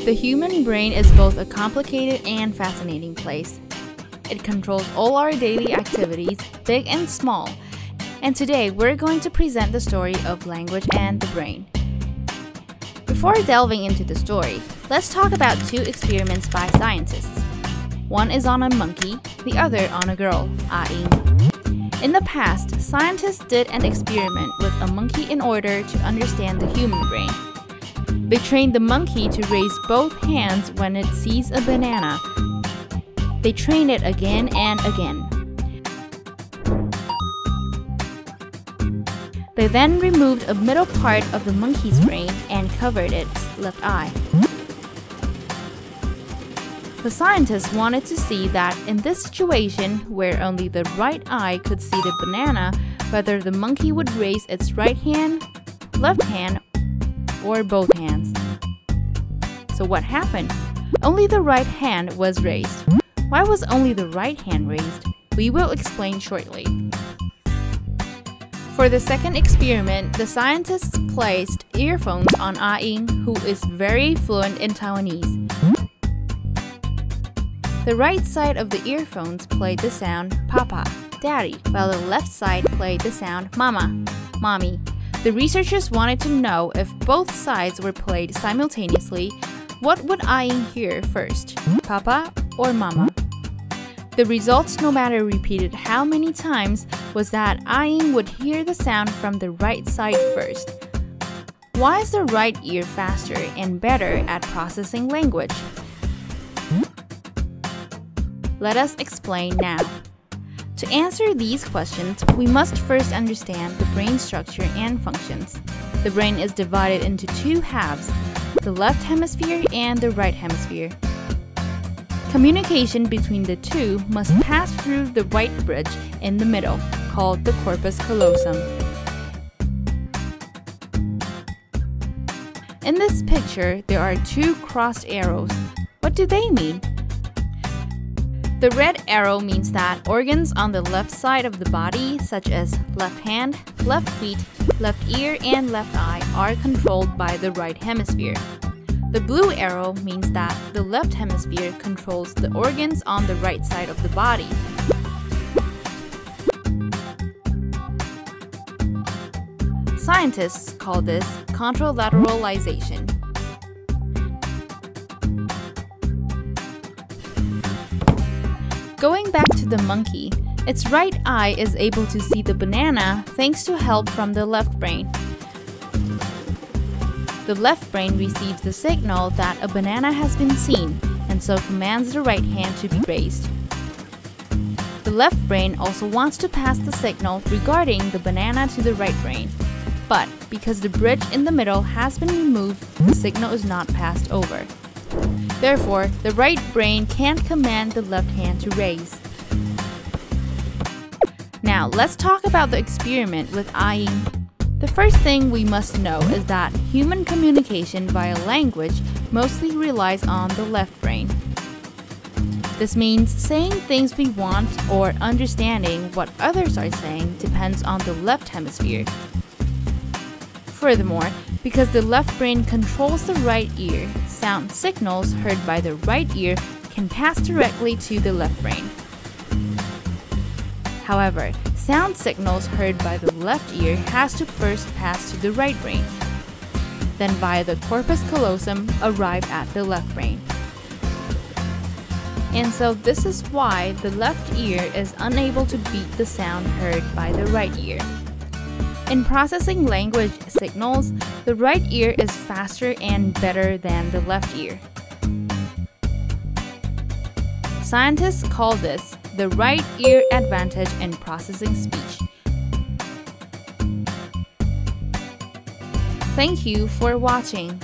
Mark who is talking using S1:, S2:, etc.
S1: The human brain is both a complicated and fascinating place. It controls all our daily activities, big and small. And today we're going to present the story of language and the brain. Before delving into the story, let's talk about two experiments by scientists. One is on a monkey, the other on a girl, A-ing. In the past, scientists did an experiment with a monkey in order to understand the human brain. They trained the monkey to raise both hands when it sees a banana. They trained it again and again. They then removed a middle part of the monkey's brain and covered its left eye. The scientists wanted to see that in this situation, where only the right eye could see the banana, whether the monkey would raise its right hand, left hand, or both hands. So what happened? Only the right hand was raised. Why was only the right hand raised? We will explain shortly. For the second experiment, the scientists placed earphones on A-ing, who is very fluent in Taiwanese. The right side of the earphones played the sound Papa, Daddy, while the left side played the sound Mama, Mommy. The researchers wanted to know if both sides were played simultaneously, what would A-ing hear first, Papa or Mama? The results, no matter repeated how many times, was that A-ing would hear the sound from the right side first. Why is the right ear faster and better at processing language? Let us explain now. To answer these questions, we must first understand the brain structure and functions. The brain is divided into two halves, the left hemisphere and the right hemisphere. Communication between the two must pass through the white bridge in the middle, called the corpus callosum. In this picture, there are two crossed arrows. What do they mean? The red arrow means that organs on the left side of the body, such as left hand, left feet, left ear, and left eye, are controlled by the right hemisphere. The blue arrow means that the left hemisphere controls the organs on the right side of the body. Scientists call this lateralization. Going back to the monkey, its right eye is able to see the banana thanks to help from the left brain. The left brain receives the signal that a banana has been seen and so commands the right hand to be raised. The left brain also wants to pass the signal regarding the banana to the right brain, but because the bridge in the middle has been removed, the signal is not passed over. Therefore, the right brain can't command the left hand to raise. Now, let's talk about the experiment with A-ing. The first thing we must know is that human communication via language mostly relies on the left brain. This means saying things we want or understanding what others are saying depends on the left hemisphere. Furthermore, because the left brain controls the right ear, sound signals heard by the right ear can pass directly to the left brain. However, sound signals heard by the left ear has to first pass to the right brain, then via the corpus callosum arrive at the left brain. And so this is why the left ear is unable to beat the sound heard by the right ear. In processing language signals, the right ear is faster and better than the left ear. Scientists call this the right ear advantage in processing speech. Thank you for watching.